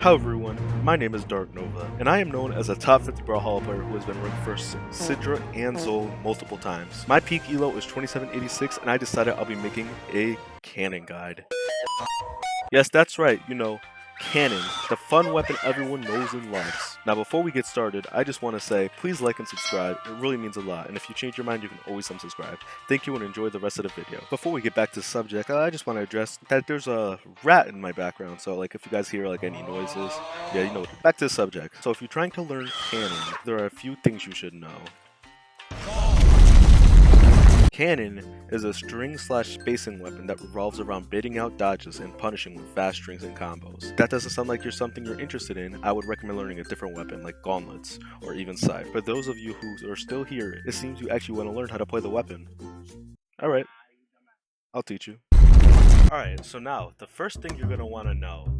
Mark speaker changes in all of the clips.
Speaker 1: Hello everyone, my name is Dark Nova, and I am known as a top 50 Brawlhalla player who has been ranked first Sidra and Zol multiple times. My peak elo is 2786, and I decided I'll be making a cannon guide. Yes, that's right, cannon, the fun weapon everyone knows and loves. Now before we get started, I just want to say, please like and subscribe, it really means a lot, and if you change your mind you can always unsubscribe. Thank you and enjoy the rest of the video. Before we get back to the subject, I just want to address that there's a rat in my background, so like if you guys hear like any noises, yeah, back to the subject. So if you're trying to learn cannon, there are a few things you should know. Cannon is a string/spacing weapon that revolves around baiting out dodges and punishing with fast strings and combos. If that doesn't sound like something you're interested in, I would recommend learning a different weapon like gauntlets or even scythe. For those of you who are still here, it seems you actually want to learn how to play the weapon. Alright, I'll teach you. Alright, so now, the first thing you're going to want to know,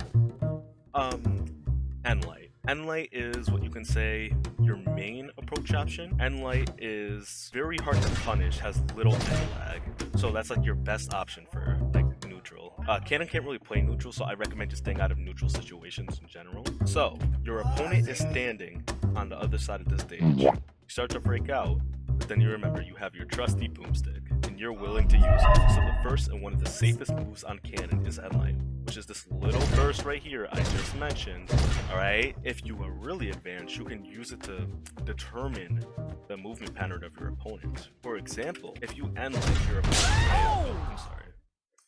Speaker 1: N-Light. N-Light is what you can say your main approach option. N-Light is very hard to punish, has little N-lag, so that's like your best option for like neutral. Cannon can't really play neutral, so I recommend just staying out of neutral situations in general. So, your opponent is standing on the other side of the stage. You start to break out, but then you remember you have your trusty boomstick, and you're willing to use it. So the first and one of the safest moves on Cannon is N-Light, which is this little burst right here I just mentioned. Alright, if you are really advanced, you can use it to determine the movement pattern of your opponent. For example, if you N-Light your opponent, I'm sorry,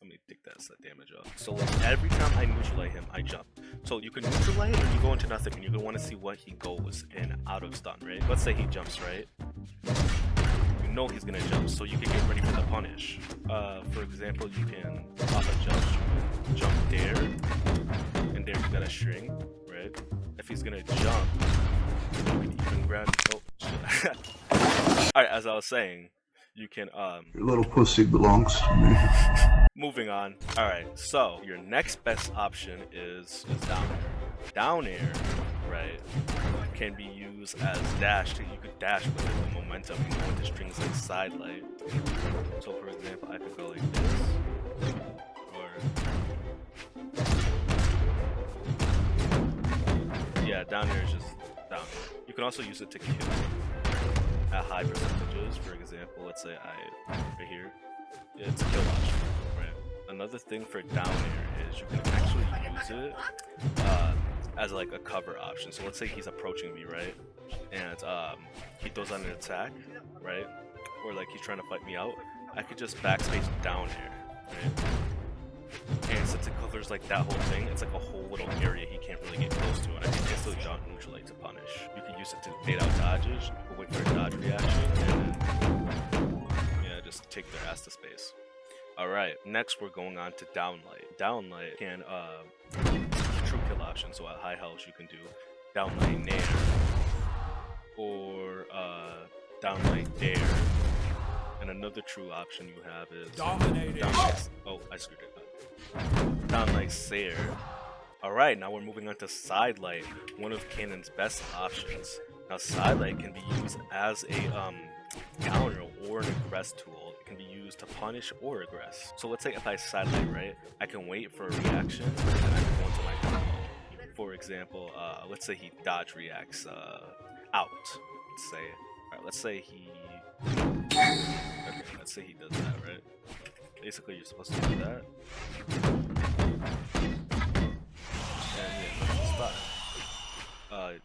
Speaker 1: let me take that damage off. So like every time I neutralize him, I jump. So you can neutralize or you go into nothing, and you're gonna want to see what he goes in out of stun, right? Let's say he jumps, right? You know he's gonna jump, so you can get ready for the punish. For example, you can pop a jump there, and there you got a string, right? If he's gonna jump, you can even grab. Oh, shit. Alright, as I was saying, you can
Speaker 2: Your little pussy belongs to me.
Speaker 1: Moving on. Alright, so your next best option is down air. Down air, right, can be used as dash. You could dash with the momentum and go into strings like sidelight. So for example, I could go like this, or yeah, down air is just down air. You can also use it to kill at high percentages. For example, let's say right here, it's a kill option, right? Another thing for down air is you can actually use it as like a cover option. So let's say he's approaching me, right? And he throws on an attack, right? Or like he's trying to fight me out. I could just backspace down air, right? And since it covers like that whole thing, it's like a whole little area he can't really get close to, and I can instantly jump neutralize to punish. You can use it to bait out dodges, wait for a dodge reaction, and then just take their ass to space. Alright, next we're going on to downlight. Downlight can true kill option, so at high health you can do downlight nair or downlight dare. And another true option you have is downlight. Oh, I screwed it up. Downlight Sayer. Alright, now we're moving on to sidelight, one of Cannon's best options. Now sidelight can be used as a counter or an aggress tool. It can be used to punish or aggress. So let's say if I sidelight, right, I can wait for a reaction and then I can go into my combo. For example, let's say he dodge reacts out. Let's say he does that, right? Basically, you're supposed to do that. And yeah, stop.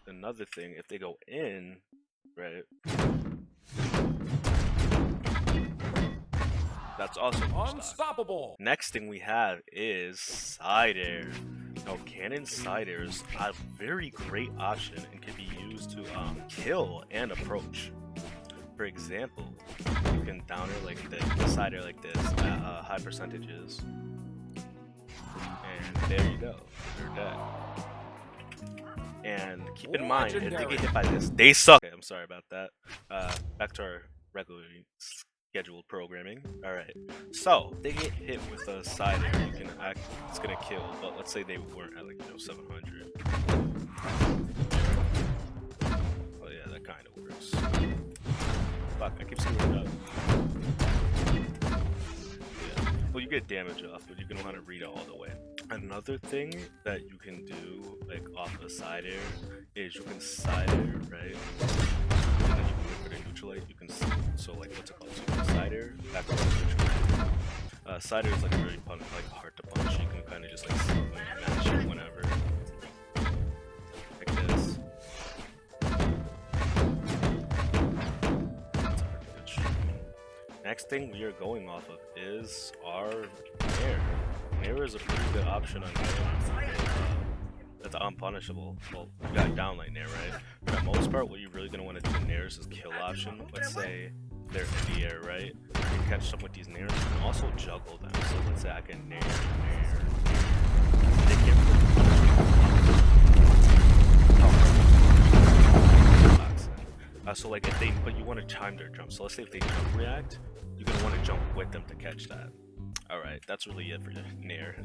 Speaker 1: Another thing, if they go in, right? That's also unstoppable. Next thing we have is side air. Now, Cannon side air is a very great option and can be used to kill and approach. For example, you can down air like this, side air like this at high percentages, and there you go, you're dead. And keep in mind, if they get hit by this, they suck. Okay, I'm sorry about that. Back to our regularly scheduled programming. Alright, so they get hit with a side air, you can it's gonna kill, but let's say they weren't at like 700. Oh yeah, that kind of works. Fuck, I keep screwing up. Yeah. Well, you get damage off, but you can know how to read it all the way. Another thing that you can do, like off of side air, is you can side air, right? And then you can go for the neutral light. You can so like what's it called? So you can side air back to neutral light. Side air is like very hard to punish. You can kind of just like match it whenever, like this. Next thing we are going off of is our Nair. Nair is a pretty good option on Nair. That's unpunishable. Well, you got downlight Nair, right? For the most part, what you're really going to want to do in Nair is this kill option. Let's say they're in the air, right? You can catch them with these Nairs. You can also juggle them. So let's say I can Nair. They can't really so like if they, but you want to time their jump. So let's say if they jump react, you're gonna want to jump with them to catch that. All right, that's really it for Nair.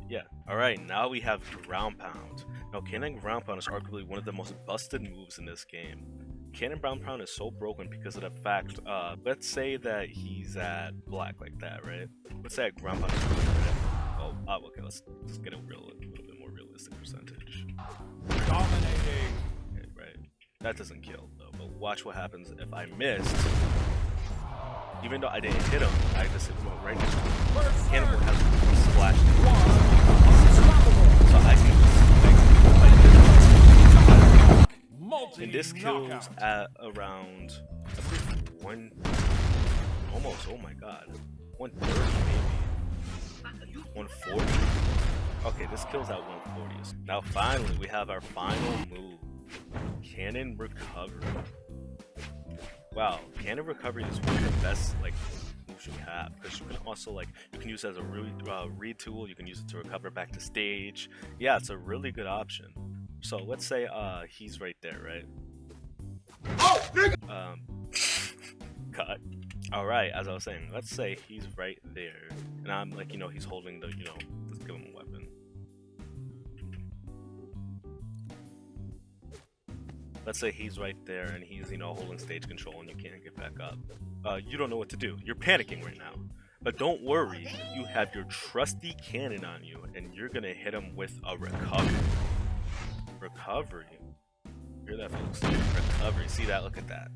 Speaker 1: Yeah. All right, now we have ground pound. Now, cannon ground pound is arguably one of the most busted moves in this game. Cannon ground pound is so broken because of the fact. Let's say that he's at black like that, right? Let's say at ground pound is really red. Oh, okay. Let's get a little bit more realistic percentage.
Speaker 3: Dominating.
Speaker 1: Okay, right. That doesn't kill though. But watch what happens if I missed. Even though I didn't hit him, I just hit him right next to him. Cannibal has a splash. So I can and this kills at around, I believe, almost, oh my god, 130 maybe, 140? Okay, this kills at 140. Now finally, we have our final move, Cannon Recovery. Wow, Cannon Recovery is one of the best like moves you have, because you can also like you can use it as a really read tool. You can use it to recover back to stage. Yeah, it's a really good option. So let's say he's right there, right?
Speaker 3: Oh, nigga!
Speaker 1: Cut. All right, as I was saying, let's say he's right there, and I'm like, you know, he's holding the, you know, let's give him a weapon. Let's say he's right there and he's, you know, holding stage control and you can't get back up. You don't know what to do. You're panicking right now. But don't worry, you have your trusty cannon on you and you're gonna hit him with a recovery. Recovery. Hear that, folks? Recovery. See that? Look at that.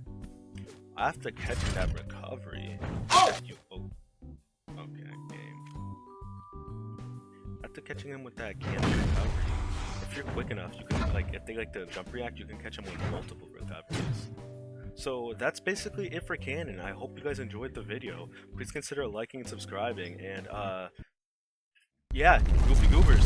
Speaker 1: After catching that recovery, okay, game. After catching him with that cannon recovery, if you're quick enough, you can, like, if they like to jump react, you can catch them with multiple recoveries. So that's basically it for Cannon. I hope you guys enjoyed the video. Please consider liking and subscribing, and yeah, Goofy Goobers.